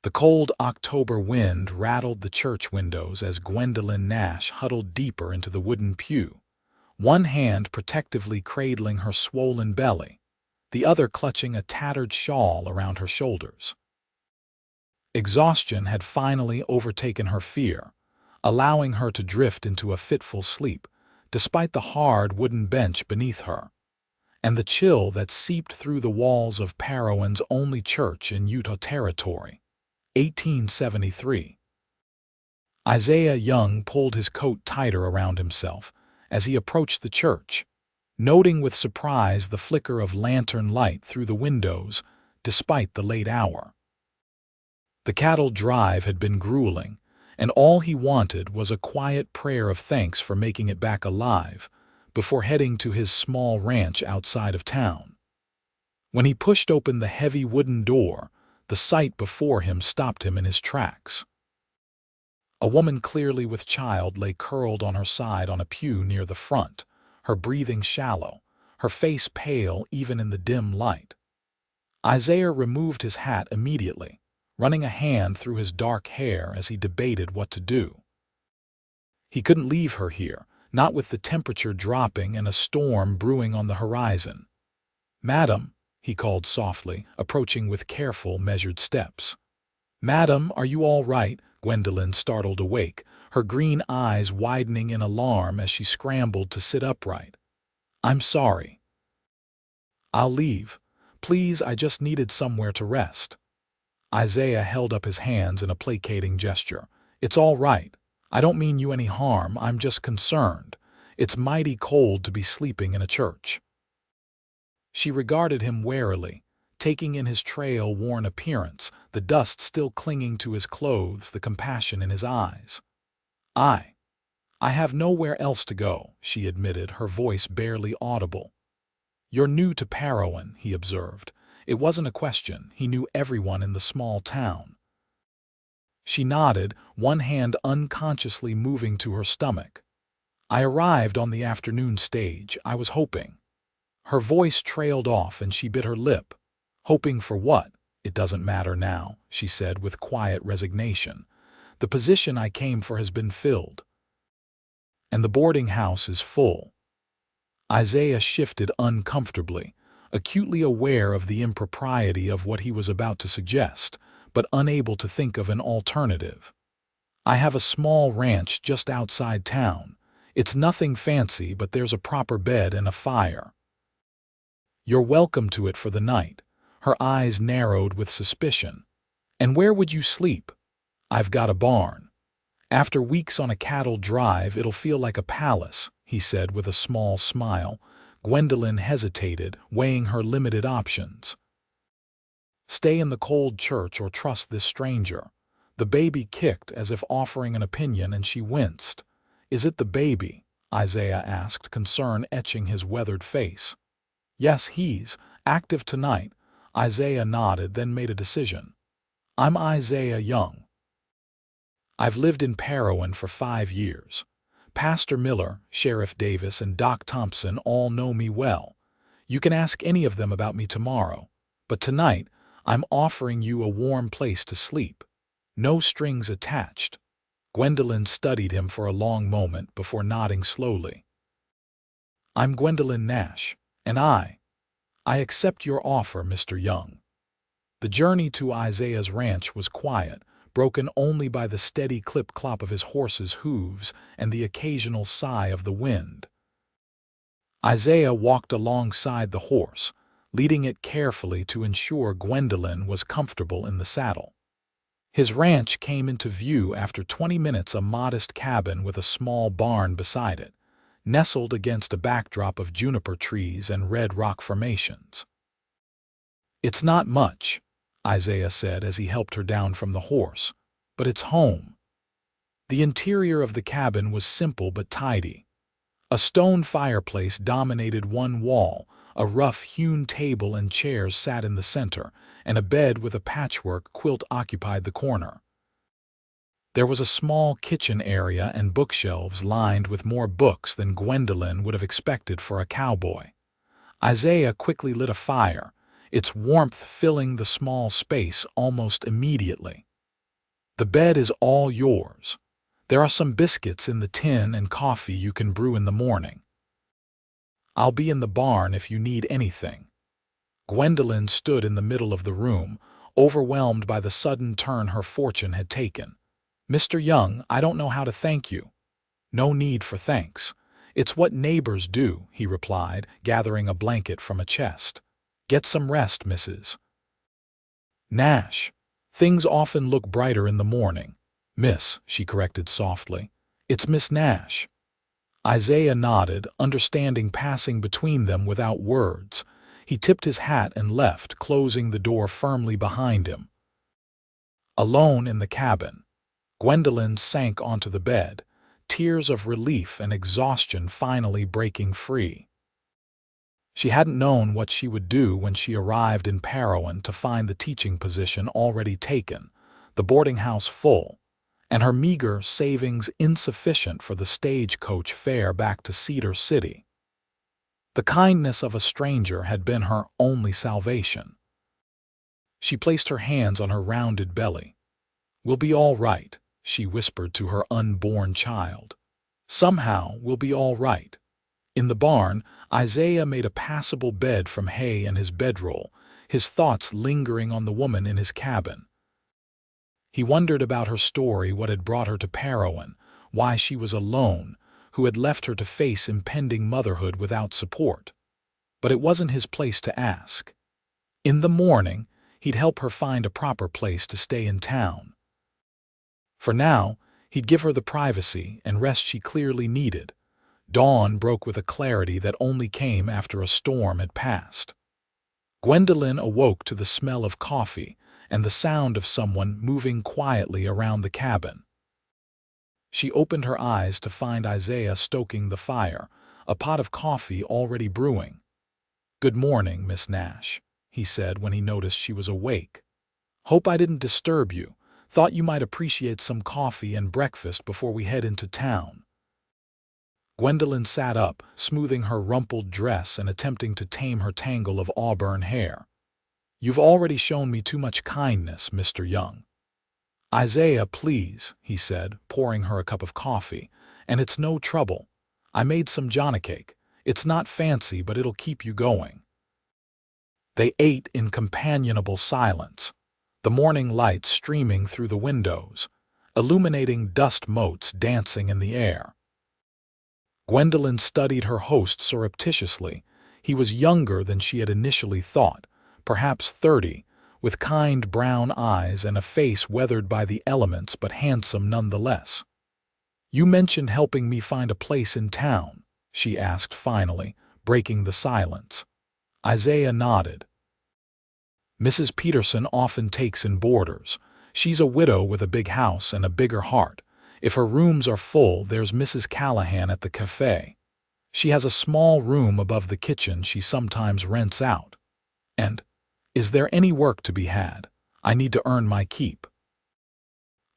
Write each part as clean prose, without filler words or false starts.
The cold October wind rattled the church windows as Gwendolyn Nash huddled deeper into the wooden pew, one hand protectively cradling her swollen belly, the other clutching a tattered shawl around her shoulders. Exhaustion had finally overtaken her fear, allowing her to drift into a fitful sleep, despite the hard wooden bench beneath her, and the chill that seeped through the walls of Parowan's only church in Utah Territory. 1873. Isaiah Young pulled his coat tighter around himself as he approached the church, noting with surprise the flicker of lantern light through the windows despite the late hour. The cattle drive had been grueling, and all he wanted was a quiet prayer of thanks for making it back alive before heading to his small ranch outside of town. When he pushed open the heavy wooden door, the sight before him stopped him in his tracks. A woman clearly with child lay curled on her side on a pew near the front, her breathing shallow, her face pale even in the dim light. Isaiah removed his hat immediately, running a hand through his dark hair as he debated what to do. He couldn't leave her here, not with the temperature dropping and a storm brewing on the horizon. "Madam," he called softly, approaching with careful, measured steps. "Madam, are you all right?" Gwendolyn startled awake, her green eyes widening in alarm as she scrambled to sit upright. "I'm sorry." "I'll leave. Please, I just needed somewhere to rest." Isaiah held up his hands in a placating gesture. "It's all right. I don't mean you any harm, I'm just concerned. It's mighty cold to be sleeping in a church." She regarded him warily, taking in his trail-worn appearance, the dust still clinging to his clothes, the compassion in his eyes. I have nowhere else to go," she admitted, her voice barely audible. "You're new to Parowan," he observed. It wasn't a question, he knew everyone in the small town. She nodded, one hand unconsciously moving to her stomach. "I arrived on the afternoon stage. I was hoping." Her voice trailed off and she bit her lip. "Hoping for what? It doesn't matter now," she said with quiet resignation. "The position I came for has been filled. And the boarding house is full." Isaiah shifted uncomfortably, acutely aware of the impropriety of what he was about to suggest, but unable to think of an alternative. "I have a small ranch just outside town. It's nothing fancy, but there's a proper bed and a fire." "You're welcome to it for the night." Her eyes narrowed with suspicion. "And where would you sleep?" "I've got a barn. After weeks on a cattle drive, it'll feel like a palace," he said with a small smile. Gwendolyn hesitated, weighing her limited options. Stay in the cold church or trust this stranger? The baby kicked as if offering an opinion, and she winced. "Is it the baby?" Isaiah asked, concern etching his weathered face. "Yes, he's active tonight." Isaiah nodded, then made a decision. "I'm Isaiah Young. I've lived in Parowan for 5 years. Pastor Miller, Sheriff Davis, and Doc Thompson all know me well. You can ask any of them about me tomorrow. But tonight, I'm offering you a warm place to sleep. No strings attached." Gwendolyn studied him for a long moment before nodding slowly. "I'm Gwendolyn Nash, and I accept your offer, Mr. Young." The journey to Isaiah's ranch was quiet, broken only by the steady clip-clop of his horse's hooves and the occasional sigh of the wind. Isaiah walked alongside the horse, leading it carefully to ensure Gwendolyn was comfortable in the saddle. His ranch came into view after 20 minutes, a modest cabin with a small barn beside it, nestled against a backdrop of juniper trees and red rock formations. "It's not much," Isaiah said as he helped her down from the horse, "but it's home." The interior of the cabin was simple but tidy. A stone fireplace dominated one wall, a rough-hewn table and chairs sat in the center, and a bed with a patchwork quilt occupied the corner. There was a small kitchen area and bookshelves lined with more books than Gwendolyn would have expected for a cowboy. Isaiah quickly lit a fire, its warmth filling the small space almost immediately. The bed is all yours. There are some biscuits in the tin and coffee you can brew in the morning. I'll be in the barn if you need anything." Gwendolyn stood in the middle of the room, overwhelmed by the sudden turn her fortune had taken. "Mr. Young, I don't know how to thank you." "No need for thanks. It's what neighbors do," he replied, gathering a blanket from a chest. "Get some rest, Mrs. Nash. Things often look brighter in the morning." "Miss," she corrected softly. "It's Miss Nash." Isaiah nodded, understanding passing between them without words. He tipped his hat and left, closing the door firmly behind him. Alone in the cabin, Gwendolyn sank onto the bed, tears of relief and exhaustion finally breaking free. She hadn't known what she would do when she arrived in Parowan to find the teaching position already taken, the boarding house full, and her meager savings insufficient for the stagecoach fare back to Cedar City. The kindness of a stranger had been her only salvation. She placed her hands on her rounded belly. "We'll be all right," she whispered to her unborn child. "Somehow we'll be all right." In the barn, Isaiah made a passable bed from hay and his bedroll, his thoughts lingering on the woman in his cabin. He wondered about her story, what had brought her to Parowan, why she was alone, who had left her to face impending motherhood without support. But it wasn't his place to ask. In the morning, he'd help her find a proper place to stay in town. For now, he'd give her the privacy and rest she clearly needed. Dawn broke with a clarity that only came after a storm had passed. Gwendolyn awoke to the smell of coffee and the sound of someone moving quietly around the cabin. She opened her eyes to find Isaiah stoking the fire, a pot of coffee already brewing. "Good morning, Miss Nash," he said when he noticed she was awake. "Hope I didn't disturb you. Thought you might appreciate some coffee and breakfast before we head into town." Gwendolyn sat up, smoothing her rumpled dress and attempting to tame her tangle of auburn hair. "You've already shown me too much kindness, Mr. Young." "Isaiah, please," he said, pouring her a cup of coffee. "And it's no trouble. I made some johnny cake. It's not fancy, but it'll keep you going." They ate in companionable silence, the morning light streaming through the windows, illuminating dust motes dancing in the air. Gwendolyn studied her host surreptitiously. He was younger than she had initially thought, perhaps 30, with kind brown eyes and a face weathered by the elements but handsome nonetheless. "You mentioned helping me find a place in town," she asked finally, breaking the silence. Isaiah nodded. "Mrs. Peterson often takes in boarders. She's a widow with a big house and a bigger heart. If her rooms are full, there's Mrs. Callahan at the cafe. She has a small room above the kitchen she sometimes rents out. And, is there any work to be had? I need to earn my keep."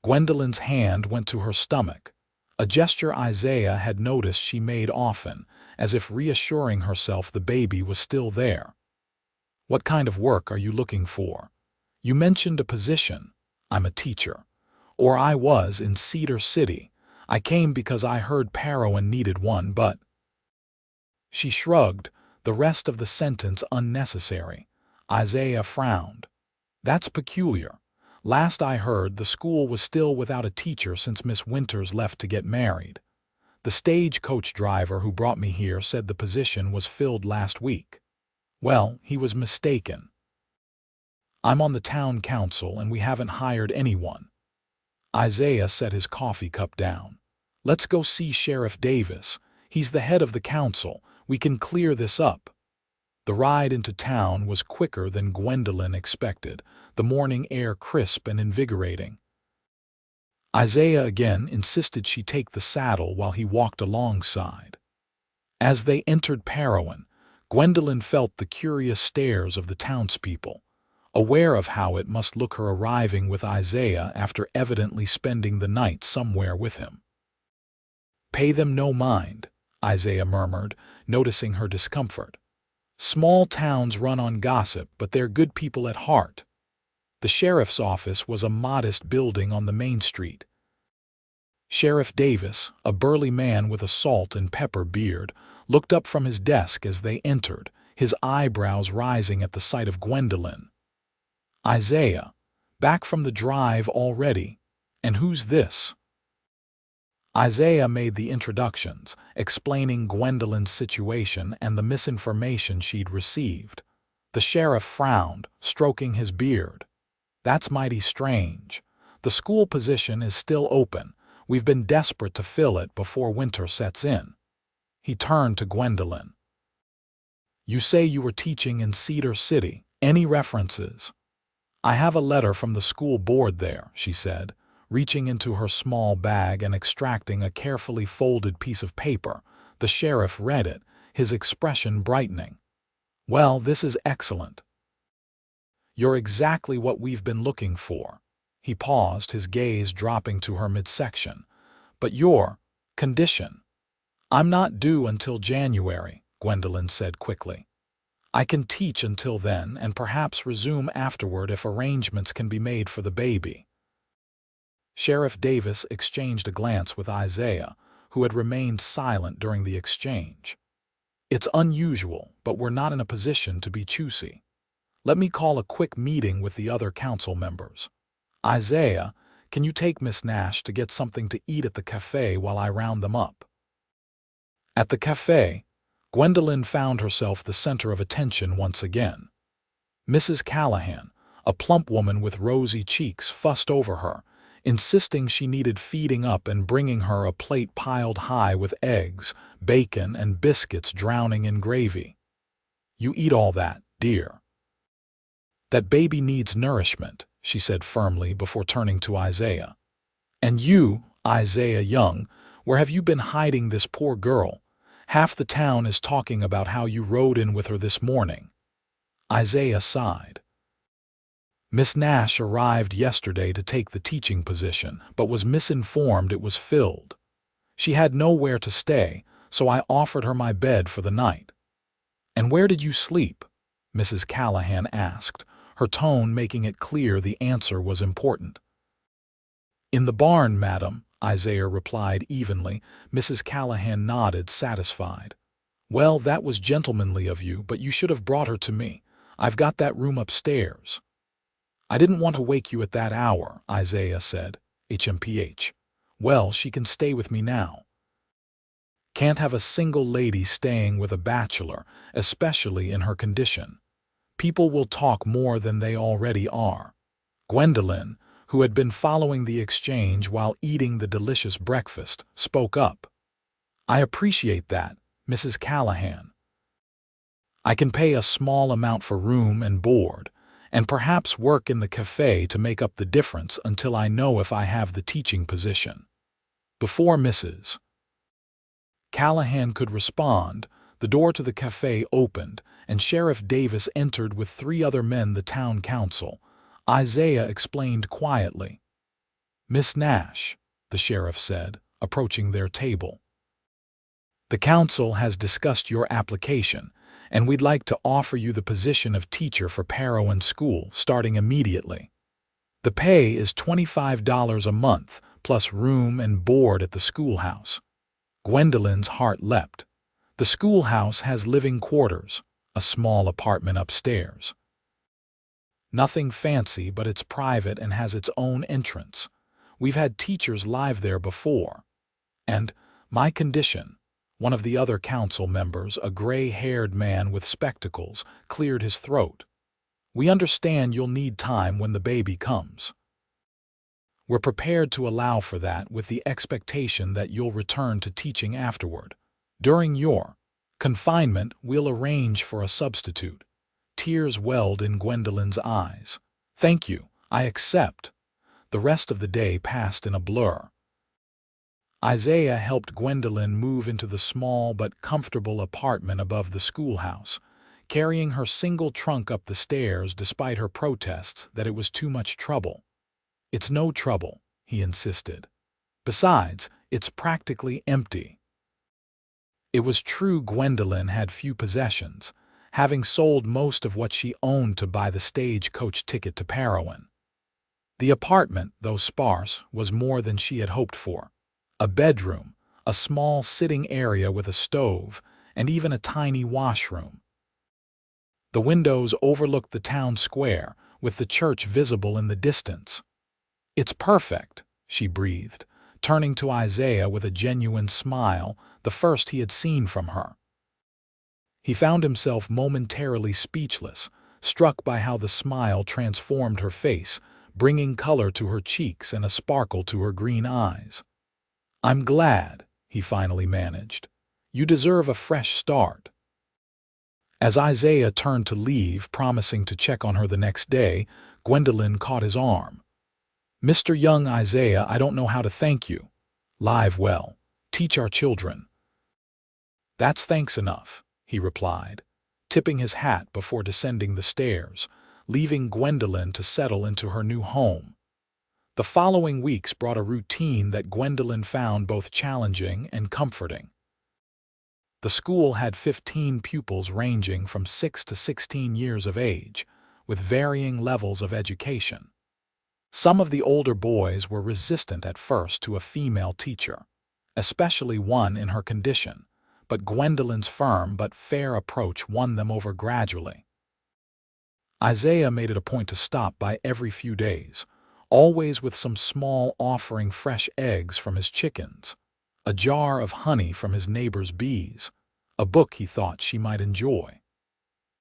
Gwendolyn's hand went to her stomach, a gesture Isaiah had noticed she made often, as if reassuring herself the baby was still there. "What kind of work are you looking for? You mentioned a position." "I'm a teacher. Or I was in Cedar City. I came because I heard Parowan needed one, but—" She shrugged, the rest of the sentence unnecessary. Isaiah frowned. "That's peculiar. Last I heard, the school was still without a teacher since Miss Winters left to get married. The stagecoach driver who brought me here said the position was filled last week." Well, he was mistaken. "I'm on the town council and we haven't hired anyone." Isaiah set his coffee cup down. "Let's go see Sheriff Davis. He's the head of the council. We can clear this up." The ride into town was quicker than Gwendolyn expected, the morning air crisp and invigorating. Isaiah again insisted she take the saddle while he walked alongside. As they entered Parowan, Gwendolyn felt the curious stares of the townspeople, aware of how it must look her arriving with Isaiah after evidently spending the night somewhere with him. "Pay them no mind," Isaiah murmured, noticing her discomfort. "Small towns run on gossip, but they're good people at heart." The sheriff's office was a modest building on the main street. Sheriff Davis, a burly man with a salt and pepper beard, looked up from his desk as they entered, his eyebrows rising at the sight of Gwendolyn. "Isaiah, back from the drive already? And who's this?" Isaiah made the introductions, explaining Gwendolyn's situation and the misinformation she'd received. The sheriff frowned, stroking his beard. "That's mighty strange. The school position is still open. We've been desperate to fill it before winter sets in." He turned to Gwendolyn. "You say you were teaching in Cedar City. Any references?" "I have a letter from the school board there," she said, reaching into her small bag and extracting a carefully folded piece of paper. The sheriff read it, his expression brightening. "Well, this is excellent. You're exactly what we've been looking for." He paused, his gaze dropping to her midsection. "But your condition—" "I'm not due until January," Gwendolyn said quickly. "I can teach until then and perhaps resume afterward if arrangements can be made for the baby." Sheriff Davis exchanged a glance with Isaiah, who had remained silent during the exchange. "It's unusual, but we're not in a position to be choosy. Let me call a quick meeting with the other council members. Isaiah, can you take Miss Nash to get something to eat at the cafe while I round them up?" At the cafe, Gwendolyn found herself the center of attention once again. Mrs. Callahan, a plump woman with rosy cheeks, fussed over her, insisting she needed feeding up and bringing her a plate piled high with eggs, bacon, and biscuits drowning in gravy. "You eat all that, dear. That baby needs nourishment," she said firmly before turning to Isaiah. "And you, Isaiah Young, where have you been hiding this poor girl? Half the town is talking about how you rode in with her this morning." Isaiah sighed. "Miss Nash arrived yesterday to take the teaching position, but was misinformed it was filled. She had nowhere to stay, so I offered her my bed for the night." "And where did you sleep?" Mrs. Callahan asked, her tone making it clear the answer was important. "In the barn, madam," Isaiah replied evenly. Mrs. Callahan nodded, satisfied. "Well, that was gentlemanly of you, but you should have brought her to me. I've got that room upstairs." "I didn't want to wake you at that hour," Isaiah said. HMPH. "Well, she can stay with me now. Can't have a single lady staying with a bachelor, especially in her condition. People will talk more than they already are." Gwendolyn, who had been following the exchange while eating the delicious breakfast, spoke up. "I appreciate that, Mrs. Callahan. I can pay a small amount for room and board, and perhaps work in the cafe to make up the difference until I know if I have the teaching position." Before Mrs. Callahan could respond, the door to the cafe opened, and Sheriff Davis entered with 3 other men, the town council. Isaiah explained quietly. "Miss Nash," the sheriff said, approaching their table. "The council has discussed your application, and we'd like to offer you the position of teacher for Parowan School starting immediately. The pay is $25 a month, plus room and board at the schoolhouse." Gwendolyn's heart leapt. The schoolhouse has living quarters, a small apartment upstairs. Nothing fancy, but it's private and has its own entrance. We've had teachers live there before. And my condition, one of the other council members, a gray-haired man with spectacles, cleared his throat. "We understand you'll need time when the baby comes. We're prepared to allow for that with the expectation that you'll return to teaching afterward. During your confinement, we'll arrange for a substitute." Tears welled in Gwendolyn's eyes. "Thank you, I accept." The rest of the day passed in a blur. Isaiah helped Gwendolyn move into the small but comfortable apartment above the schoolhouse, carrying her single trunk up the stairs despite her protests that it was too much trouble. "It's no trouble," he insisted. "Besides, it's practically empty." It was true Gwendolyn had few possessions, having sold most of what she owned to buy the stagecoach ticket to Parowan. The apartment, though sparse, was more than she had hoped for. A bedroom, a small sitting area with a stove, and even a tiny washroom. The windows overlooked the town square, with the church visible in the distance. "It's perfect," she breathed, turning to Isaiah with a genuine smile, the first he had seen from her. He found himself momentarily speechless, struck by how the smile transformed her face, bringing color to her cheeks and a sparkle to her green eyes. "I'm glad," he finally managed. "You deserve a fresh start." As Isaiah turned to leave, promising to check on her the next day, Gwendolyn caught his arm. "Mr. Young Isaiah, I don't know how to thank you. Live well. Teach our children." "That's thanks enough," he replied, tipping his hat before descending the stairs, leaving Gwendolyn to settle into her new home. The following weeks brought a routine that Gwendolyn found both challenging and comforting. The school had 15 pupils ranging from 6 to 16 years of age, with varying levels of education. Some of the older boys were resistant at first to a female teacher, especially one in her condition, but Gwendolyn's firm but fair approach won them over gradually. Isaiah made it a point to stop by every few days, always with some small offering fresh eggs from his chickens, a jar of honey from his neighbor's bees, a book he thought she might enjoy.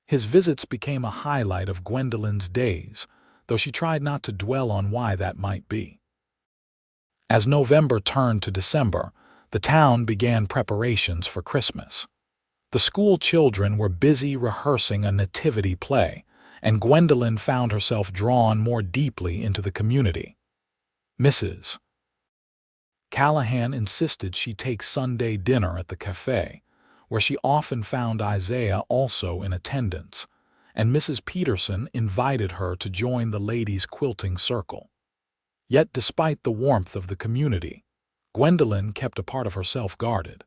His visits became a highlight of Gwendolyn's days, though she tried not to dwell on why that might be. As November turned to December, the town began preparations for Christmas. The school children were busy rehearsing a nativity play, and Gwendolyn found herself drawn more deeply into the community. Mrs. Callahan insisted she take Sunday dinner at the cafe, where she often found Isaiah also in attendance, and Mrs. Peterson invited her to join the ladies' quilting circle. Yet despite the warmth of the community, Gwendolyn kept a part of herself guarded.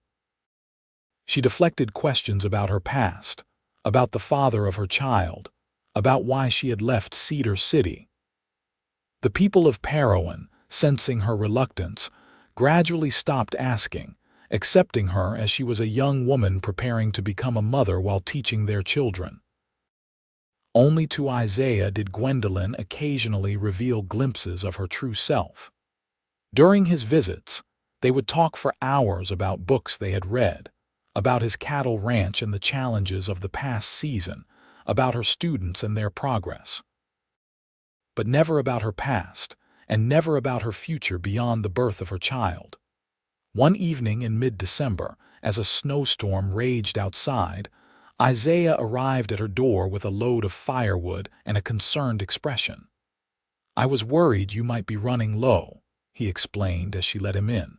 She deflected questions about her past, about the father of her child, about why she had left Cedar City. The people of Parowan, sensing her reluctance, gradually stopped asking, accepting her as she was a young woman preparing to become a mother while teaching their children. Only to Isaiah did Gwendolyn occasionally reveal glimpses of her true self. During his visits, they would talk for hours about books they had read, about his cattle ranch and the challenges of the past season, about her students and their progress. But never about her past, and never about her future beyond the birth of her child. One evening in mid-December, as a snowstorm raged outside, Isaiah arrived at her door with a load of firewood and a concerned expression. "I was worried you might be running low," he explained as she let him in.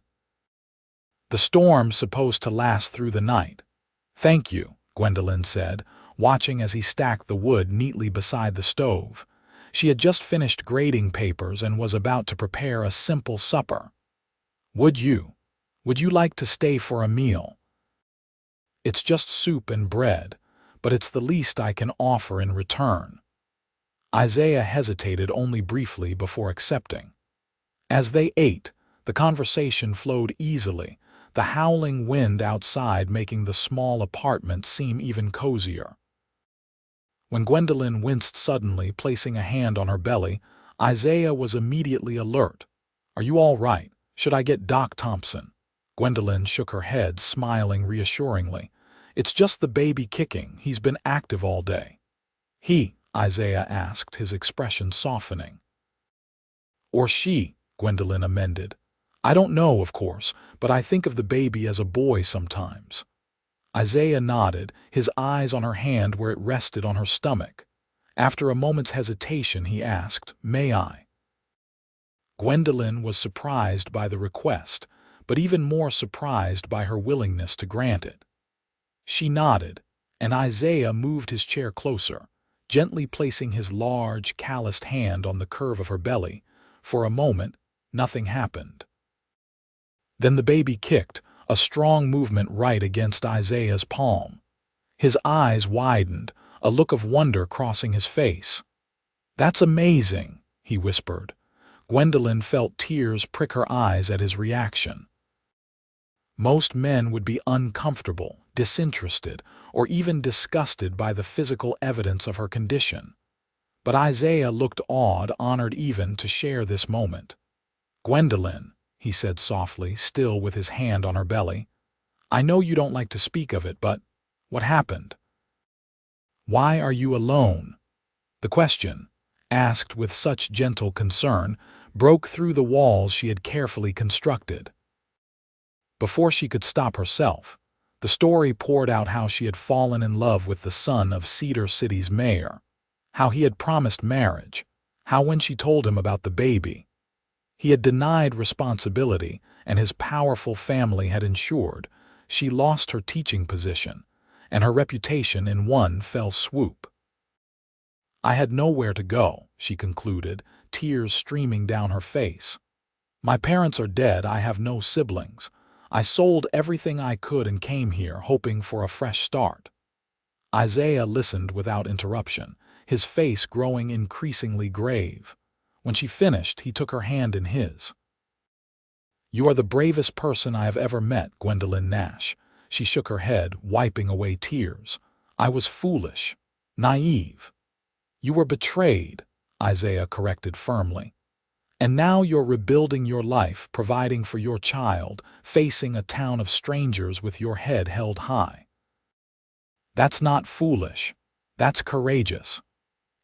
"The storm's supposed to last through the night." "Thank you," Gwendolyn said, watching as he stacked the wood neatly beside the stove. She had just finished grading papers and was about to prepare a simple supper. Would you like to stay for a meal?" "It's just soup and bread, but it's the least I can offer in return." Isaiah hesitated only briefly before accepting. As they ate, the conversation flowed easily, the howling wind outside making the small apartment seem even cozier. When Gwendolyn winced suddenly, placing a hand on her belly, Isaiah was immediately alert. "Are you all right? Should I get Doc Thompson?" Gwendolyn shook her head, smiling reassuringly. "It's just the baby kicking. He's been active all day." "He?" Isaiah asked, his expression softening. "Or she," Gwendolyn amended. "I don't know, of course, but I think of the baby as a boy sometimes." Isaiah nodded, his eyes on her hand where it rested on her stomach. After a moment's hesitation, he asked, "May I?" Gwendolyn was surprised by the request, but even more surprised by her willingness to grant it. She nodded, and Isaiah moved his chair closer, gently placing his large, calloused hand on the curve of her belly. For a moment, nothing happened. Then the baby kicked, a strong movement right against Isaiah's palm. His eyes widened, a look of wonder crossing his face. "That's amazing," he whispered. Gwendolyn felt tears prick her eyes at his reaction. Most men would be uncomfortable, disinterested, or even disgusted by the physical evidence of her condition. But Isaiah looked awed, honored even to share this moment. "Gwendolyn," he said softly, still with his hand on her belly, "I know you don't like to speak of it, but what happened? Why are you alone?" The question, asked with such gentle concern, broke through the walls she had carefully constructed. Before she could stop herself, the story poured out how she had fallen in love with the son of Cedar City's mayor, how he had promised marriage, how when she told him about the baby, he had denied responsibility, and his powerful family had ensured she lost her teaching position and her reputation in one fell swoop. "I had nowhere to go," she concluded, tears streaming down her face. "My parents are dead, I have no siblings. I sold everything I could and came here, hoping for a fresh start." Isaiah listened without interruption, his face growing increasingly grave. When she finished, he took her hand in his. "You are the bravest person I have ever met, Gwendolyn Nash." She shook her head, wiping away tears. "I was foolish, naive." "You were betrayed," Isaiah corrected firmly. "And now you're rebuilding your life, providing for your child, facing a town of strangers with your head held high. That's not foolish. That's courageous."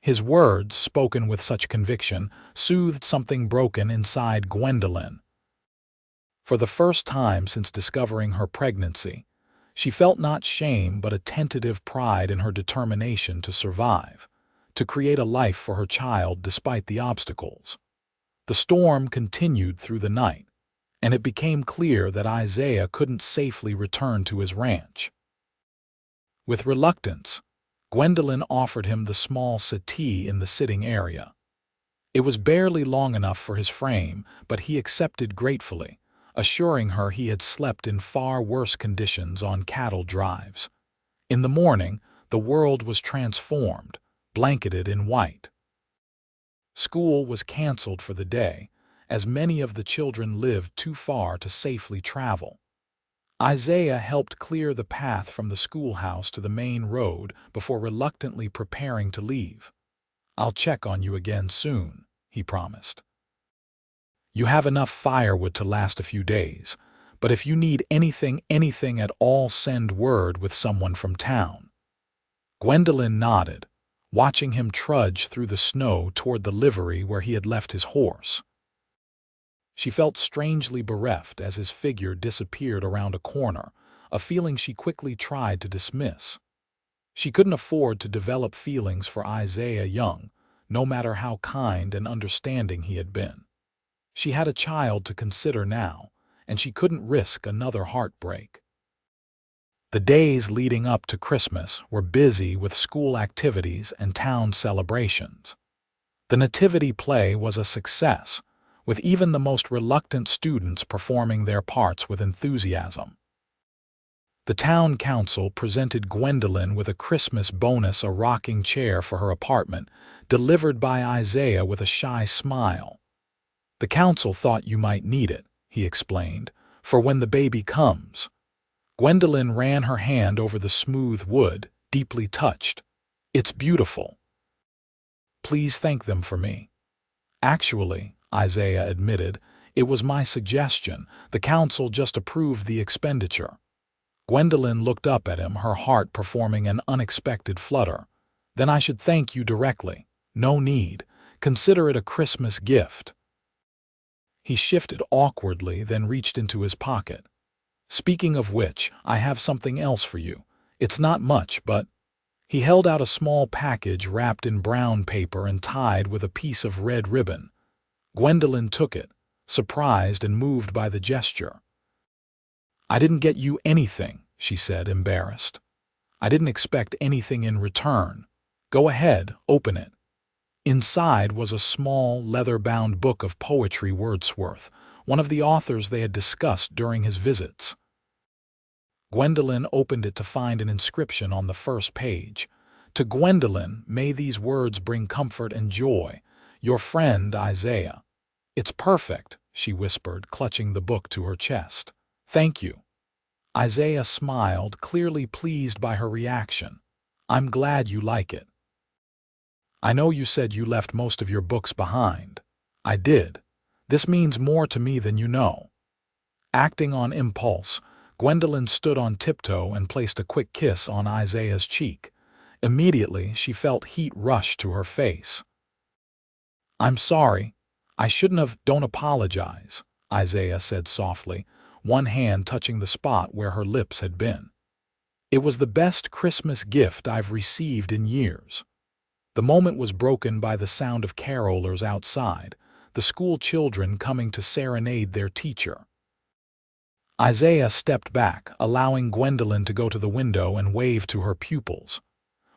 His words, spoken with such conviction, soothed something broken inside Gwendolyn. For the first time since discovering her pregnancy, she felt not shame but a tentative pride in her determination to survive, to create a life for her child despite the obstacles. The storm continued through the night, and it became clear that Isaiah couldn't safely return to his ranch. With reluctance, Gwendolyn offered him the small settee in the sitting area. It was barely long enough for his frame, but he accepted gratefully, assuring her he had slept in far worse conditions on cattle drives. In the morning, the world was transformed, blanketed in white. School was canceled for the day, as many of the children lived too far to safely travel. Isaiah helped clear the path from the schoolhouse to the main road before reluctantly preparing to leave. "I'll check on you again soon," he promised. "You have enough firewood to last a few days, but if you need anything at all, send word with someone from town." Gwendolyn nodded, watching him trudge through the snow toward the livery where he had left his horse. She felt strangely bereft as his figure disappeared around a corner, a feeling she quickly tried to dismiss. She couldn't afford to develop feelings for Isaiah Young, no matter how kind and understanding he had been. She had a child to consider now, and she couldn't risk another heartbreak. The days leading up to Christmas were busy with school activities and town celebrations. The nativity play was a success, with even the most reluctant students performing their parts with enthusiasm. The town council presented Gwendolyn with a Christmas bonus, a rocking chair for her apartment, delivered by Isaiah with a shy smile. "The council thought you might need it," he explained, "for when the baby comes." Gwendolyn ran her hand over the smooth wood, deeply touched. "It's beautiful. Please thank them for me." "Actually," Isaiah admitted, "it was my suggestion. The council just approved the expenditure." Gwendolyn looked up at him, her heart performing an unexpected flutter. "Then I should thank you directly." "No need. Consider it a Christmas gift." He shifted awkwardly, then reached into his pocket. "Speaking of which, I have something else for you. It's not much, but—" He held out a small package wrapped in brown paper and tied with a piece of red ribbon. Gwendolyn took it, surprised and moved by the gesture. "I didn't get you anything," she said, embarrassed. "I didn't expect anything in return. Go ahead, open it." Inside was a small, leather-bound book of poetry, Wordsworth, one of the authors they had discussed during his visits. Gwendolyn opened it to find an inscription on the first page. "To Gwendolyn, may these words bring comfort and joy. Your friend, Isaiah." It's perfect, she whispered, clutching the book to her chest. Thank you. Isaiah smiled, clearly pleased by her reaction. I'm glad you like it. I know you said you left most of your books behind. I did. This means more to me than you know. Acting on impulse, Gwendolyn stood on tiptoe and placed a quick kiss on Isaiah's cheek. Immediately, she felt heat rush to her face. I'm sorry. I shouldn't have. Don't apologize, Isaiah said softly, one hand touching the spot where her lips had been. It was the best Christmas gift I've received in years. The moment was broken by the sound of carolers outside, the school children coming to serenade their teacher. Isaiah stepped back, allowing Gwendolyn to go to the window and wave to her pupils.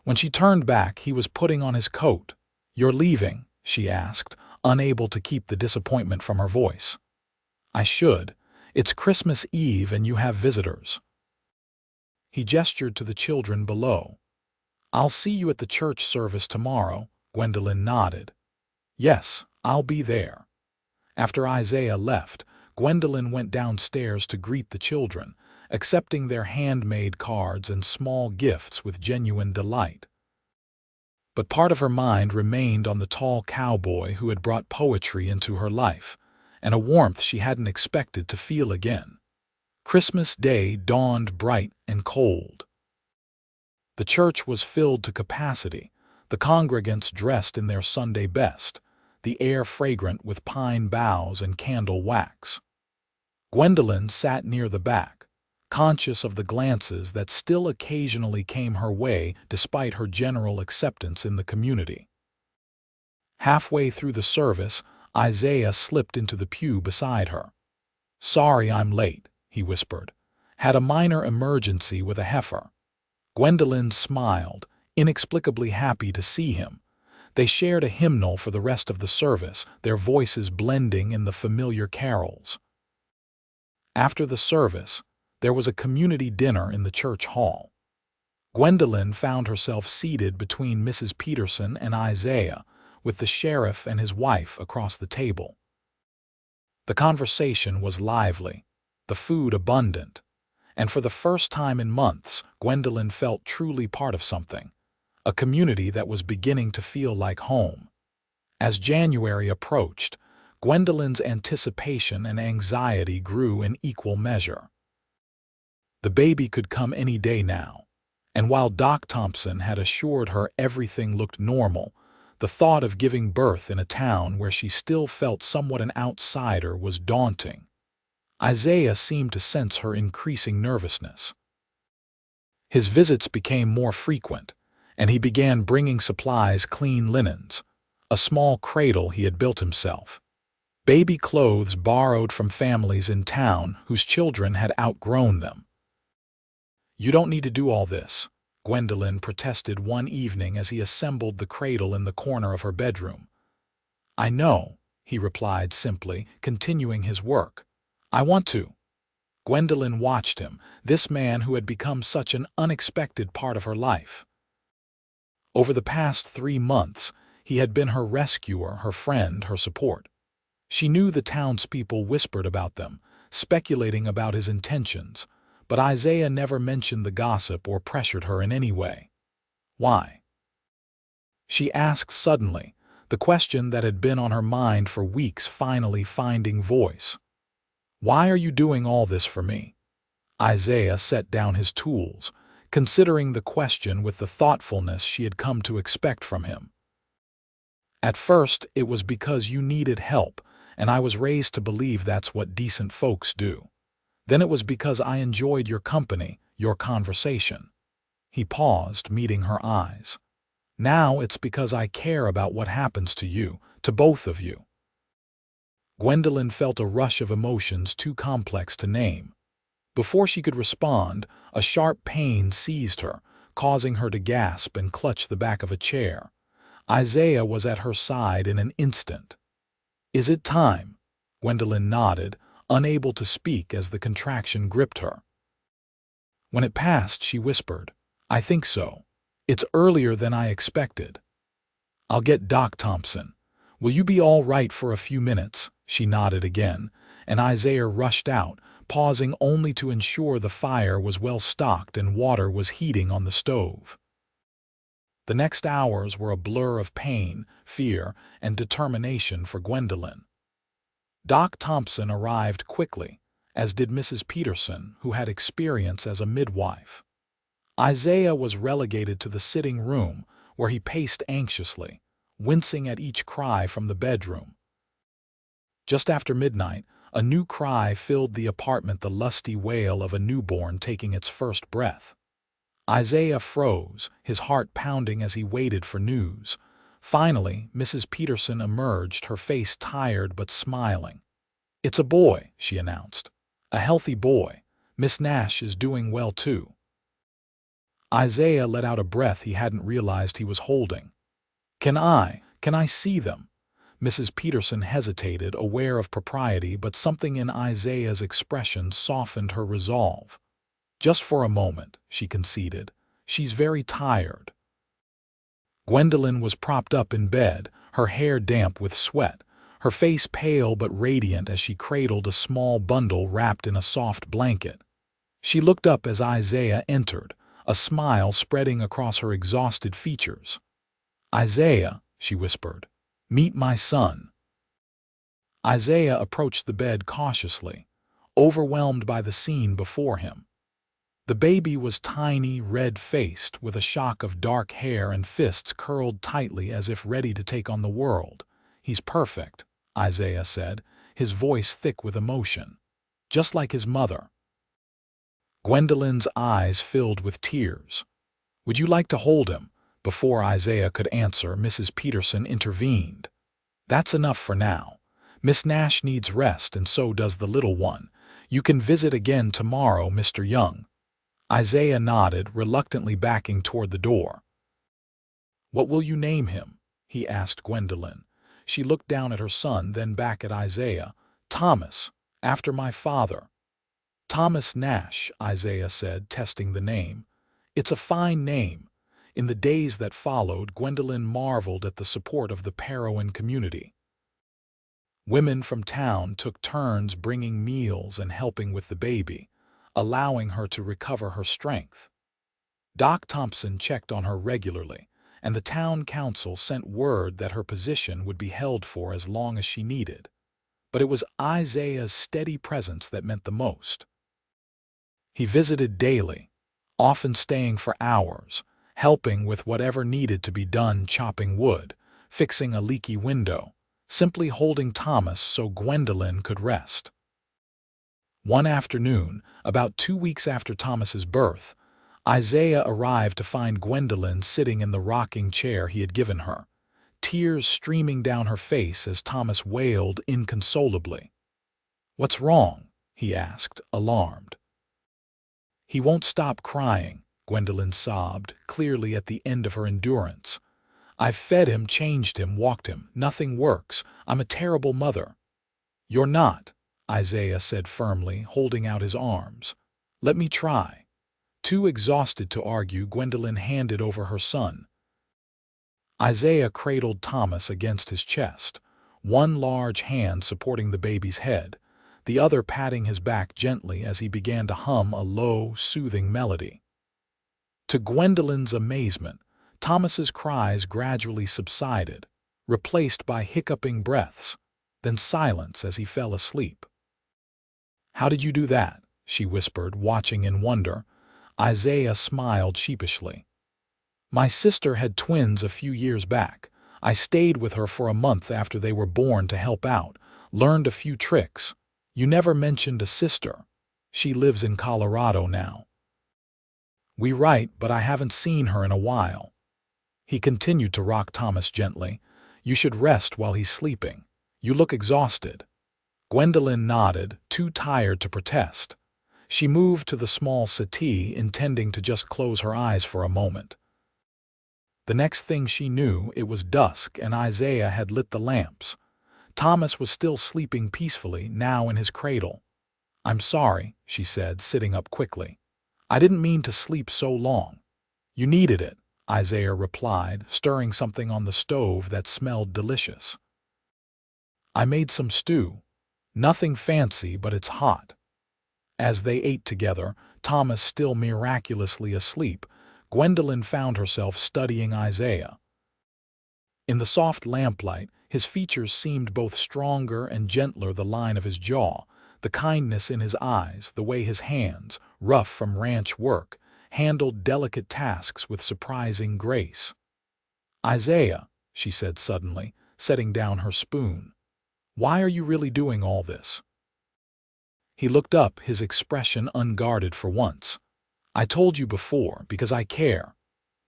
When she turned back, he was putting on his coat. You're leaving, she asked, unable to keep the disappointment from her voice. I should. It's Christmas Eve and you have visitors. He gestured to the children below. I'll see you at the church service tomorrow, Gwendolyn nodded. Yes, I'll be there. After Isaiah left, Gwendolyn went downstairs to greet the children, accepting their handmade cards and small gifts with genuine delight. But part of her mind remained on the tall cowboy who had brought poetry into her life, and a warmth she hadn't expected to feel again. Christmas Day dawned bright and cold. The church was filled to capacity, the congregants dressed in their Sunday best, the air fragrant with pine boughs and candle wax. Gwendolyn sat near the back, conscious of the glances that still occasionally came her way despite her general acceptance in the community. Halfway through the service, Isaiah slipped into the pew beside her. Sorry I'm late, he whispered. Had a minor emergency with a heifer. Gwendolyn smiled, inexplicably happy to see him. They shared a hymnal for the rest of the service, their voices blending in the familiar carols. After the service, there was a community dinner in the church hall. Gwendolyn found herself seated between Mrs. Peterson and Isaiah, with the sheriff and his wife across the table. The conversation was lively, the food abundant, and for the first time in months, Gwendolyn felt truly part of something, a community that was beginning to feel like home. As January approached, Gwendolyn's anticipation and anxiety grew in equal measure. The baby could come any day now, and while Doc Thompson had assured her everything looked normal, the thought of giving birth in a town where she still felt somewhat an outsider was daunting. Isaiah seemed to sense her increasing nervousness. His visits became more frequent, and he began bringing supplies: clean linens, a small cradle he had built himself, baby clothes borrowed from families in town whose children had outgrown them. You don't need to do all this, Gwendolyn protested one evening as he assembled the cradle in the corner of her bedroom. I know, he replied simply, continuing his work. I want to. Gwendolyn watched him, this man who had become such an unexpected part of her life. Over the past 3 months, he had been her rescuer, her friend, her support. She knew the townspeople whispered about them, speculating about his intentions, but Isaiah never mentioned the gossip or pressured her in any way. Why? She asked suddenly, the question that had been on her mind for weeks finally finding voice. Why are you doing all this for me? Isaiah set down his tools, considering the question with the thoughtfulness she had come to expect from him. At first, it was because you needed help, and I was raised to believe that's what decent folks do. Then it was because I enjoyed your company, your conversation. He paused, meeting her eyes. Now it's because I care about what happens to you, to both of you. Gwendolyn felt a rush of emotions too complex to name. Before she could respond, a sharp pain seized her, causing her to gasp and clutch the back of a chair. Isaiah was at her side in an instant. Is it time? Gwendolyn nodded, unable to speak as the contraction gripped her. When it passed, she whispered, I think so. It's earlier than I expected. I'll get Doc Thompson. Will you be all right for a few minutes? She nodded again, and Isaiah rushed out, pausing only to ensure the fire was well stocked and water was heating on the stove. The next hours were a blur of pain, fear, and determination for Gwendolyn. Doc Thompson arrived quickly, as did Mrs. Peterson, who had experience as a midwife. Isaiah was relegated to the sitting room, where he paced anxiously, wincing at each cry from the bedroom. Just after midnight, a new cry filled the apartment, the lusty wail of a newborn taking its first breath. Isaiah froze, his heart pounding as he waited for news. Finally, Mrs. Peterson emerged, her face tired but smiling. "It's a boy," she announced. "A healthy boy. Miss Nash is doing well too." Isaiah let out a breath he hadn't realized he was holding. Can I see them?" Mrs. Peterson hesitated, aware of propriety, but something in Isaiah's expression softened her resolve. "Just for a moment," she conceded. "She's very tired." Gwendolyn was propped up in bed, her hair damp with sweat, her face pale but radiant as she cradled a small bundle wrapped in a soft blanket. She looked up as Isaiah entered, a smile spreading across her exhausted features. "Isaiah," she whispered, "meet my son." Isaiah approached the bed cautiously, overwhelmed by the scene before him. The baby was tiny, red-faced, with a shock of dark hair and fists curled tightly as if ready to take on the world. "He's perfect," Isaiah said, his voice thick with emotion. "Just like his mother." Gwendolyn's eyes filled with tears. "Would you like to hold him?" Before Isaiah could answer, Mrs. Peterson intervened. "That's enough for now. Miss Nash needs rest, and so does the little one. You can visit again tomorrow, Mr. Young." Isaiah nodded, reluctantly backing toward the door. "What will you name him?" he asked Gwendolyn. She looked down at her son, then back at Isaiah. "Thomas, after my father." "Thomas Nash," Isaiah said, testing the name. "It's a fine name." In the days that followed, Gwendolyn marveled at the support of the Parowan community. Women from town took turns bringing meals and helping with the baby, allowing her to recover her strength. Doc Thompson checked on her regularly, and the town council sent word that her position would be held for as long as she needed. But it was Isaiah's steady presence that meant the most. He visited daily, often staying for hours, helping with whatever needed to be done, chopping wood, fixing a leaky window, simply holding Thomas so Gwendolyn could rest. One afternoon, about 2 weeks after Thomas's birth, Isaiah arrived to find Gwendolyn sitting in the rocking chair he had given her, tears streaming down her face as Thomas wailed inconsolably. "What's wrong?" he asked, alarmed. "He won't stop crying," Gwendolyn sobbed, clearly at the end of her endurance. "I've fed him, changed him, walked him. Nothing works. I'm a terrible mother." "You're not," Isaiah said firmly, holding out his arms. "Let me try." Too exhausted to argue, Gwendolyn handed over her son. Isaiah cradled Thomas against his chest, one large hand supporting the baby's head, the other patting his back gently as he began to hum a low, soothing melody. To Gwendolyn's amazement, Thomas's cries gradually subsided, replaced by hiccuping breaths, then silence as he fell asleep. "How did you do that?" she whispered, watching in wonder. Isaiah smiled sheepishly. "My sister had twins a few years back. I stayed with her for a month after they were born to help out, learned a few tricks. You never mentioned a sister. She lives in Colorado now." "We write, but I haven't seen her in a while." He continued to rock Thomas gently. "You should rest while he's sleeping. You look exhausted." Gwendolyn nodded, too tired to protest. She moved to the small settee, intending to just close her eyes for a moment. The next thing she knew, it was dusk and Isaiah had lit the lamps. Thomas was still sleeping peacefully, now in his cradle. "I'm sorry," she said, sitting up quickly. "I didn't mean to sleep so long." "You needed it," Isaiah replied, stirring something on the stove that smelled delicious. I made some stew. Nothing fancy, but it's hot." As they ate together, Thomas still miraculously asleep, Gwendolyn found herself studying Isaiah. In the soft lamplight, his features seemed both stronger and gentler, the line of his jaw, the kindness in his eyes, the way his hands, rough from ranch work, handled delicate tasks with surprising grace. "Isaiah," she said suddenly, setting down her spoon, "why are you really doing all this?" He looked up, his expression unguarded for once. "I told you before, because I care.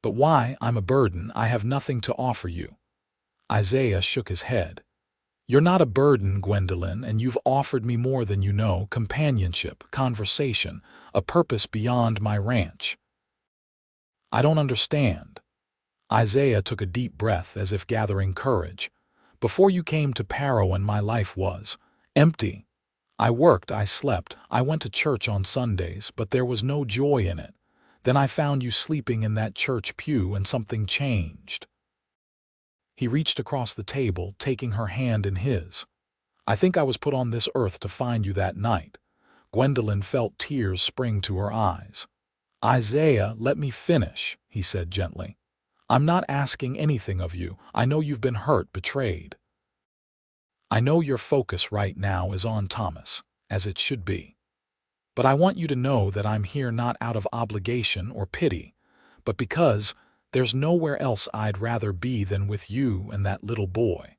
But why? I'm a burden. I have nothing to offer you." Isaiah shook his head. "You're not a burden, Gwendolyn, and you've offered me more than you know: companionship, conversation, a purpose beyond my ranch." "I don't understand." Isaiah took a deep breath as if gathering courage. "Before you came to Parowan, my life was empty. I worked, I slept, I went to church on Sundays, but there was no joy in it. Then I found you sleeping in that church pew, and something changed." He reached across the table, taking her hand in his. "I think I was put on this earth to find you that night." Gwendolyn felt tears spring to her eyes. "Isaiah, let me finish," he said gently. "I'm not asking anything of you. I know you've been hurt, betrayed. I know your focus right now is on Thomas, as it should be. But I want you to know that I'm here not out of obligation or pity, but because there's nowhere else I'd rather be than with you and that little boy."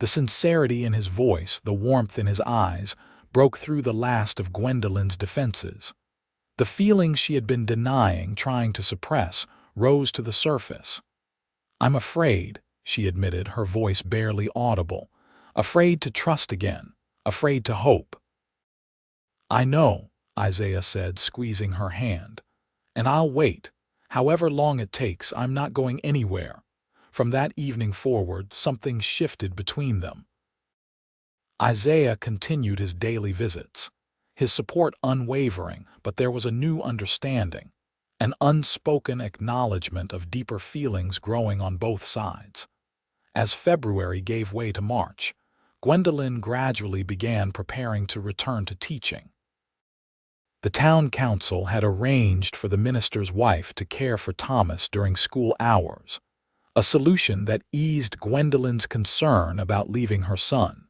The sincerity in his voice, the warmth in his eyes, broke through the last of Gwendolyn's defenses. The feelings she had been denying, trying to suppress, rose to the surface. "I'm afraid," she admitted, her voice barely audible, "afraid to trust again, afraid to hope." "I know," Isaiah said, squeezing her hand. "And I'll wait. However long it takes, I'm not going anywhere." From that evening forward, something shifted between them. Isaiah continued his daily visits, his support unwavering, but there was a new understanding, an unspoken acknowledgement of deeper feelings growing on both sides. As February gave way to March, Gwendolyn gradually began preparing to return to teaching. The town council had arranged for the minister's wife to care for Thomas during school hours, a solution that eased Gwendolyn's concern about leaving her son.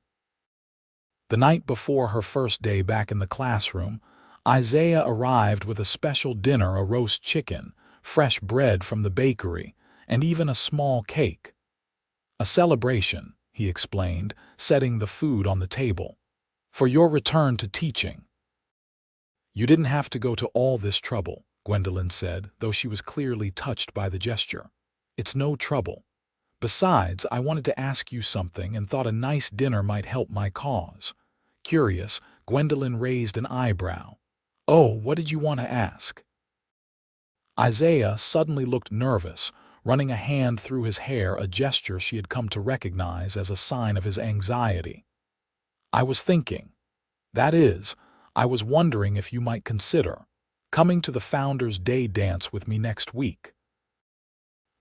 The night before her first day back in the classroom, Isaiah arrived with a special dinner: a roast chicken, fresh bread from the bakery, and even a small cake. "A celebration," he explained, setting the food on the table, "for your return to teaching." "You didn't have to go to all this trouble," Gwendolyn said, though she was clearly touched by the gesture. "It's no trouble. Besides, I wanted to ask you something and thought a nice dinner might help my cause." Curious, Gwendolyn raised an eyebrow. "Oh, what did you want to ask?" Isaiah suddenly looked nervous, running a hand through his hair, a gesture she had come to recognize as a sign of his anxiety. "I was thinking. That is, I was wondering if you might consider coming to the Founders' Day dance with me next week."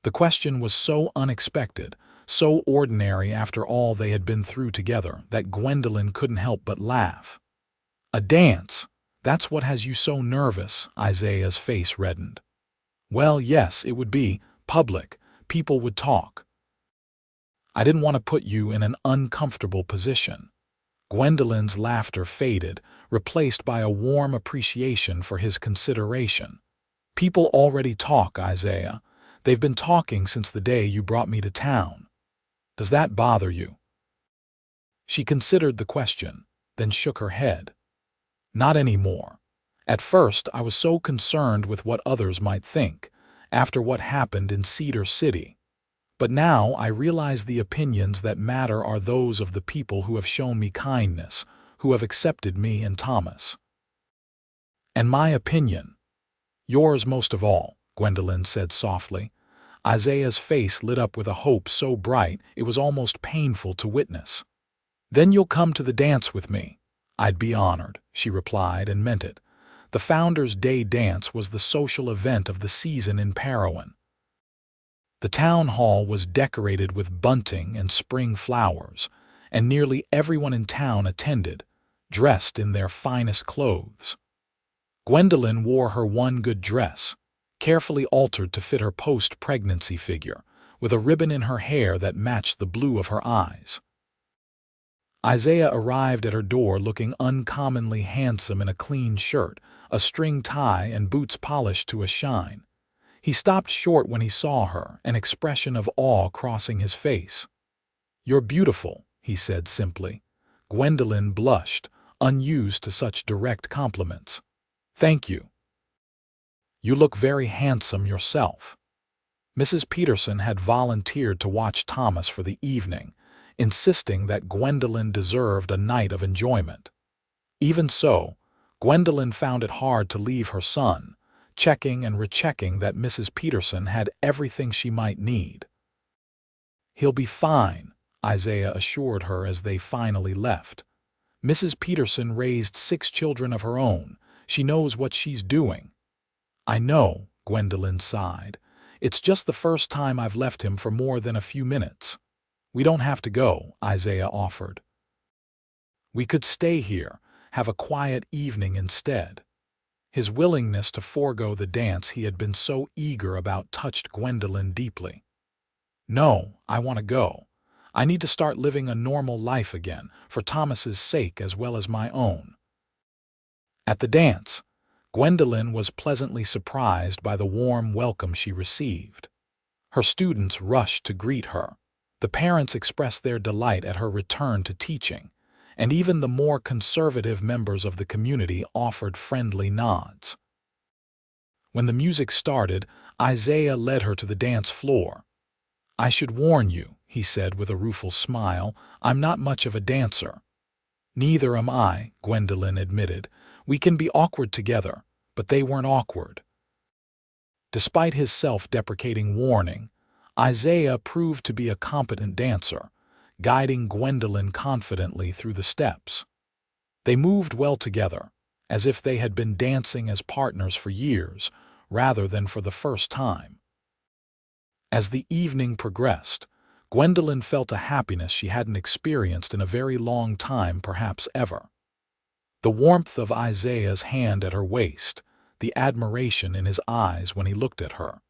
The question was so unexpected, so ordinary after all they had been through together, that Gwendolyn couldn't help but laugh. "A dance? That's what has you so nervous?" Isaiah's face reddened. "Well, yes, it would be public. People would talk. I didn't want to put you in an uncomfortable position." Gwendolyn's laughter faded, replaced by a warm appreciation for his consideration. "People already talk, Isaiah. They've been talking since the day you brought me to town. Does that bother you?" She considered the question, then shook her head. "Not anymore. At first, I was so concerned with what others might think, after what happened in Cedar City. But now I realize the opinions that matter are those of the people who have shown me kindness, who have accepted me and Thomas. And my opinion, yours most of all," Gwendolyn said softly. Isaiah's face lit up with a hope so bright it was almost painful to witness. "Then you'll come to the dance with me." "I'd be honored," she replied, and meant it. The Founders' Day dance was the social event of the season in Parowan. The town hall was decorated with bunting and spring flowers, and nearly everyone in town attended, dressed in their finest clothes. Gwendolyn wore her one good dress, carefully altered to fit her post-pregnancy figure, with a ribbon in her hair that matched the blue of her eyes. Isaiah arrived at her door looking uncommonly handsome in a clean shirt, a string tie, and boots polished to a shine. He stopped short when he saw her, an expression of awe crossing his face. "You're beautiful," he said simply. Gwendolyn blushed, unused to such direct compliments. "Thank you. You look very handsome yourself." Mrs. Peterson had volunteered to watch Thomas for the evening, insisting that Gwendolyn deserved a night of enjoyment. Even so, Gwendolyn found it hard to leave her son, checking and rechecking that Mrs. Peterson had everything she might need. "He'll be fine," Isaiah assured her as they finally left. "Mrs. Peterson raised 6 children of her own. She knows what she's doing." "I know," Gwendolyn sighed. "It's just the first time I've left him for more than a few minutes." "We don't have to go," Isaiah offered. "We could stay here, have a quiet evening instead." His willingness to forego the dance he had been so eager about touched Gwendolyn deeply. "No, I want to go. I need to start living a normal life again, for Thomas's sake as well as my own." At the dance, Gwendolyn was pleasantly surprised by the warm welcome she received. Her students rushed to greet her. The parents expressed their delight at her return to teaching, and even the more conservative members of the community offered friendly nods. When the music started, Isaiah led her to the dance floor. "I should warn you," he said with a rueful smile, "I'm not much of a dancer." "Neither am I," Gwendolyn admitted. "We can be awkward together," but they weren't awkward. Despite his self-deprecating warning, Isaiah proved to be a competent dancer, guiding Gwendolyn confidently through the steps. They moved well together, as if they had been dancing as partners for years, rather than for the first time. As the evening progressed, Gwendolyn felt a happiness she hadn't experienced in a very long time, perhaps ever. The warmth of Isaiah's hand at her waist, the admiration in his eyes when he looked at her,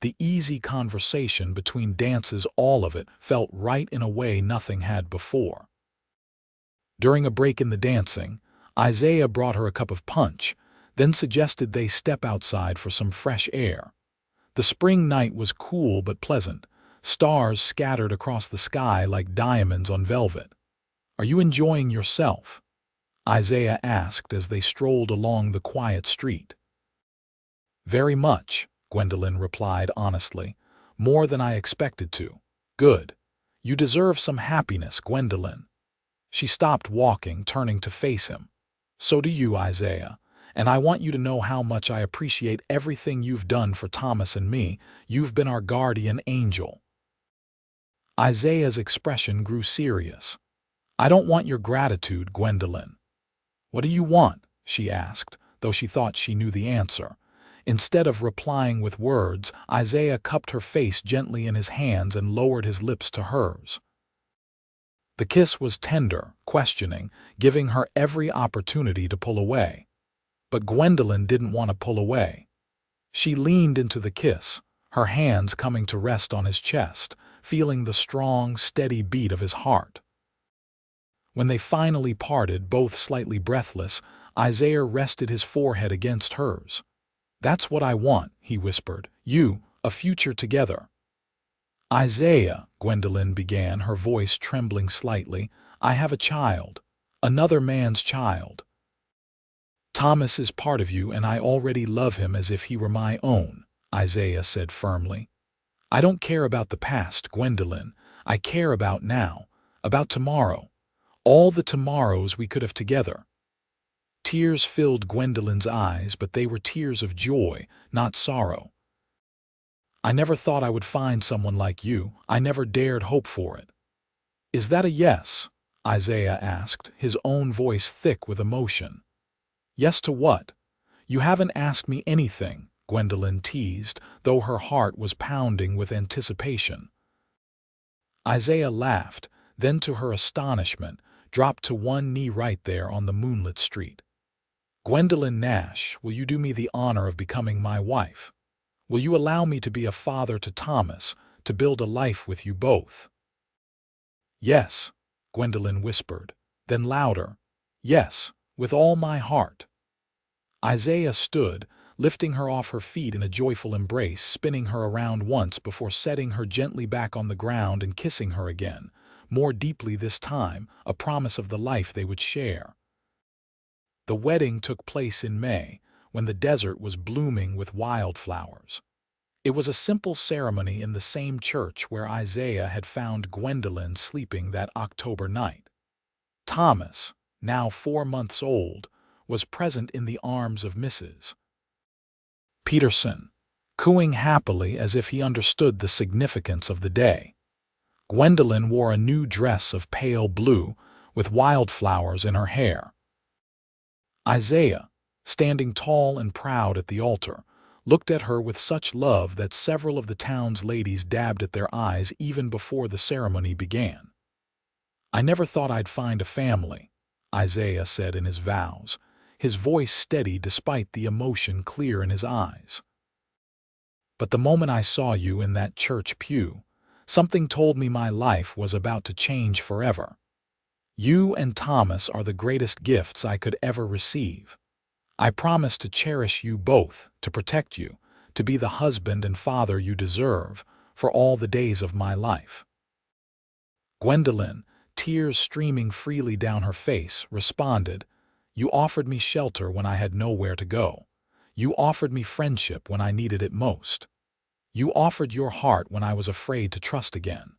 the easy conversation between dances, all of it felt right in a way nothing had before. During a break in the dancing, Isaiah brought her a cup of punch, then suggested they step outside for some fresh air. The spring night was cool but pleasant, stars scattered across the sky like diamonds on velvet. "Are you enjoying yourself?" Isaiah asked as they strolled along the quiet street. "Very much," Gwendolyn replied honestly. "More than I expected to." "Good. You deserve some happiness, Gwendolyn." She stopped walking, turning to face him. "So do you, Isaiah. And I want you to know how much I appreciate everything you've done for Thomas and me. You've been our guardian angel." Isaiah's expression grew serious. "I don't want your gratitude, Gwendolyn." "What do you want?" she asked, though she thought she knew the answer. Instead of replying with words, Isaiah cupped her face gently in his hands and lowered his lips to hers. The kiss was tender, questioning, giving her every opportunity to pull away. But Gwendolyn didn't want to pull away. She leaned into the kiss, her hands coming to rest on his chest, feeling the strong, steady beat of his heart. When they finally parted, both slightly breathless, Isaiah rested his forehead against hers. "That's what I want," he whispered. A future together." "Isaiah," Gwendolyn began, her voice trembling slightly, "I have a child. Another man's child. Thomas is part of you, and I already love him as if he were my own," Isaiah said firmly. "I don't care about the past, Gwendolyn. I care about now, about tomorrow. All the tomorrows we could have together." Tears filled Gwendolyn's eyes, but they were tears of joy, not sorrow. "I never thought I would find someone like you. I never dared hope for it." "Is that a yes?" Isaiah asked, his own voice thick with emotion. "Yes to what?" "You haven't asked me anything," Gwendolyn teased, though her heart was pounding with anticipation. Isaiah laughed, then to her astonishment, dropped to one knee right there on the moonlit street. "Gwendolyn Nash, will you do me the honor of becoming my wife? Will you allow me to be a father to Thomas, to build a life with you both?" "Yes," Gwendolyn whispered, then louder, "Yes, with all my heart." Isaiah stood, lifting her off her feet in a joyful embrace, spinning her around once before setting her gently back on the ground and kissing her again, more deeply this time, a promise of the life they would share. The wedding took place in May, when the desert was blooming with wildflowers. It was a simple ceremony in the same church where Isaiah had found Gwendolyn sleeping that October night. Thomas, now 4 months old, was present in the arms of Mrs. Peterson, cooing happily as if he understood the significance of the day. Gwendolyn wore a new dress of pale blue, with wildflowers in her hair. Isaiah, standing tall and proud at the altar, looked at her with such love that several of the town's ladies dabbed at their eyes even before the ceremony began. "I never thought I'd find a family," Isaiah said in his vows, his voice steady despite the emotion clear in his eyes. "But the moment I saw you in that church pew, something told me my life was about to change forever. You and Thomas are the greatest gifts I could ever receive. I promise to cherish you both, to protect you, to be the husband and father you deserve for all the days of my life." Gwendolyn, tears streaming freely down her face, responded, "You offered me shelter when I had nowhere to go. You offered me friendship when I needed it most. You offered your heart when I was afraid to trust again.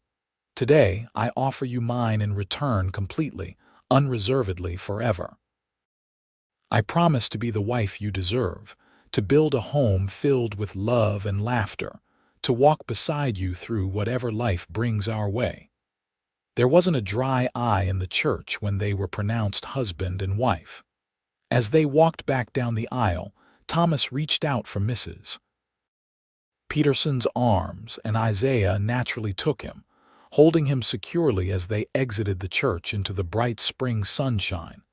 Today, I offer you mine in return completely, unreservedly, forever. I promise to be the wife you deserve, to build a home filled with love and laughter, to walk beside you through whatever life brings our way." There wasn't a dry eye in the church when they were pronounced husband and wife. As they walked back down the aisle, Thomas reached out for Mrs. Peterson's arms, and Isaiah naturally took him, holding him securely as they exited the church into the bright spring sunshine.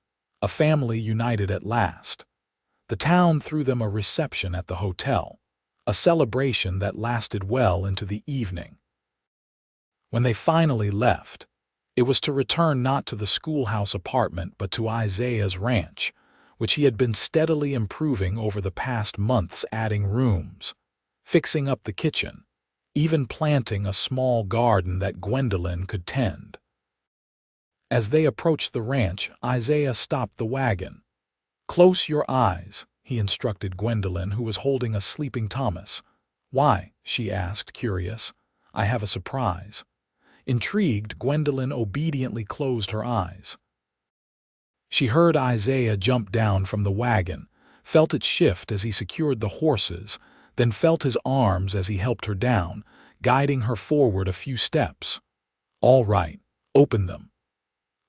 A family united at last. The town threw them a reception at the hotel, a celebration that lasted well into the evening. When they finally left, it was to return not to the schoolhouse apartment but to Isaiah's ranch, which he had been steadily improving over the past months, adding rooms, fixing up the kitchen, even planting a small garden that Gwendolyn could tend. As they approached the ranch, Isaiah stopped the wagon. "Close your eyes," he instructed Gwendolyn, who was holding a sleeping Thomas. "Why?" she asked, curious. "I have a surprise." Intrigued, Gwendolyn obediently closed her eyes. She heard Isaiah jump down from the wagon, felt it shift as he secured the horses, then felt his arms as he helped her down, guiding her forward a few steps. "All right, open them."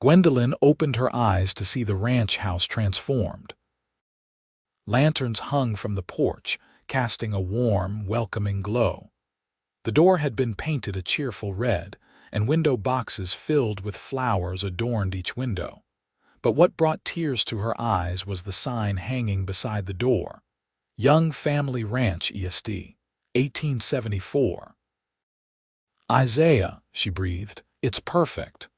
Gwendolyn opened her eyes to see the ranch house transformed. Lanterns hung from the porch, casting a warm, welcoming glow. The door had been painted a cheerful red, and window boxes filled with flowers adorned each window. But what brought tears to her eyes was the sign hanging beside the door. "Young Family Ranch ESD, 1874. "Isaiah," she breathed, "it's perfect."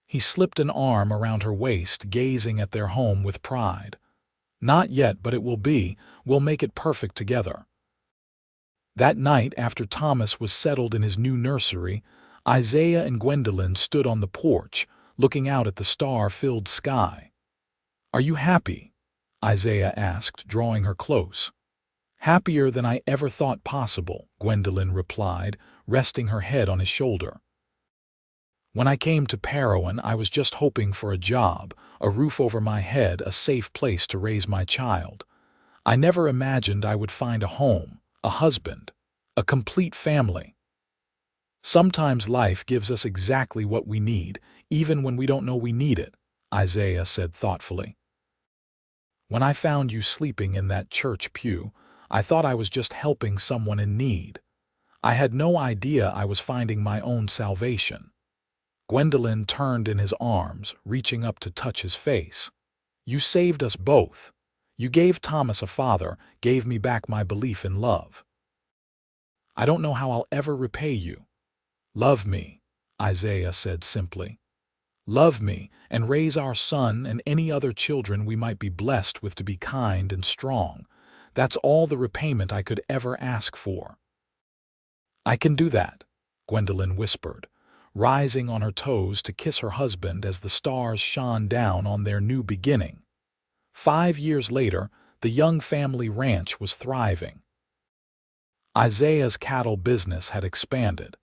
He slipped an arm around her waist, gazing at their home with pride. "Not yet, but it will be. We'll make it perfect together." That night, after Thomas was settled in his new nursery, Isaiah and Gwendolyn stood on the porch, looking out at the star-filled sky. "Are you happy?" Isaiah asked, drawing her close. "Happier than I ever thought possible," Gwendolyn replied, resting her head on his shoulder. "When I came to Parowan, I was just hoping for a job, a roof over my head, a safe place to raise my child. I never imagined I would find a home, a husband, a complete family. Sometimes life gives us exactly what we need, even when we don't know we need it," Isaiah said thoughtfully. "When I found you sleeping in that church pew, I thought I was just helping someone in need. I had no idea I was finding my own salvation. Gwendolyn turned in his arms, reaching up to touch his face. "You saved us both. You gave Thomas a father, gave me back my belief in love. I don't know how I'll ever repay you." "Love me," Isaiah said simply. "Love me and raise our son and any other children we might be blessed with to be kind and strong. That's all the repayment I could ever ask for." "I can do that," Gwendolyn whispered, rising on her toes to kiss her husband as the stars shone down on their new beginning. 5 years later, the young family ranch was thriving. Isaiah's cattle business had expanded,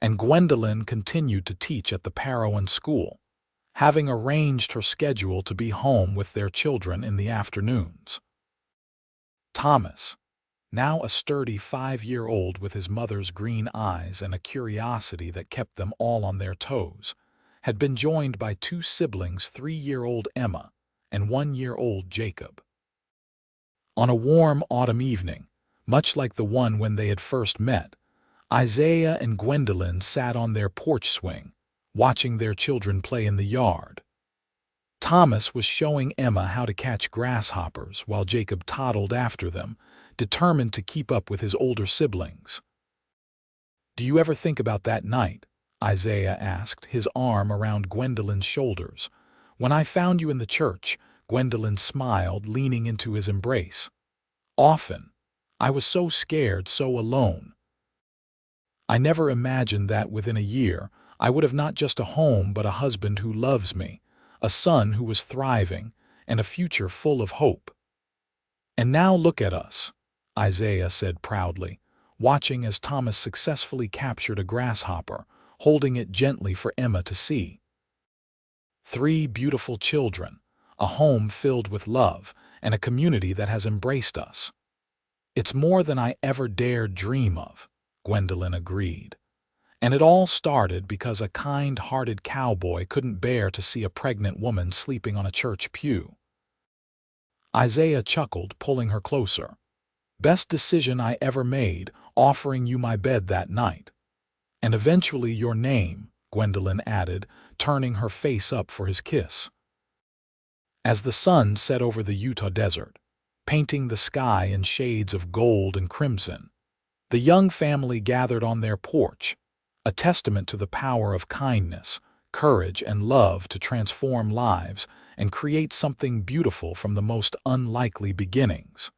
and Gwendolyn continued to teach at the Parowan school, having arranged her schedule to be home with their children in the afternoons. Thomas, now a sturdy 5-year-old with his mother's green eyes and a curiosity that kept them all on their toes, had been joined by two siblings, 3-year-old Emma and 1-year-old Jacob. On a warm autumn evening, much like the one when they had first met, Isaiah and Gwendolyn sat on their porch swing, watching their children play in the yard. Thomas was showing Emma how to catch grasshoppers while Jacob toddled after them, determined to keep up with his older siblings. "Do you ever think about that night?" Isaiah asked, his arm around Gwendolyn's shoulders. "When I found you in the church," Gwendolyn smiled, leaning into his embrace. "Often. I was so scared, so alone. I never imagined that within a year I would have not just a home but a husband who loves me, a son who was thriving, and a future full of hope. And now look at us," Isaiah said proudly, watching as Thomas successfully captured a grasshopper, holding it gently for Emma to see. 3 beautiful children, a home filled with love, and a community that has embraced us. "It's more than I ever dared dream of," Gwendolyn agreed. "And it all started because a kind-hearted cowboy couldn't bear to see a pregnant woman sleeping on a church pew." Isaiah chuckled, pulling her closer. "Best decision I ever made, offering you my bed that night. And eventually your name," Gwendolyn added, turning her face up for his kiss. As the sun set over the Utah desert, painting the sky in shades of gold and crimson, the young family gathered on their porch, a testament to the power of kindness, courage, and love to transform lives and create something beautiful from the most unlikely beginnings.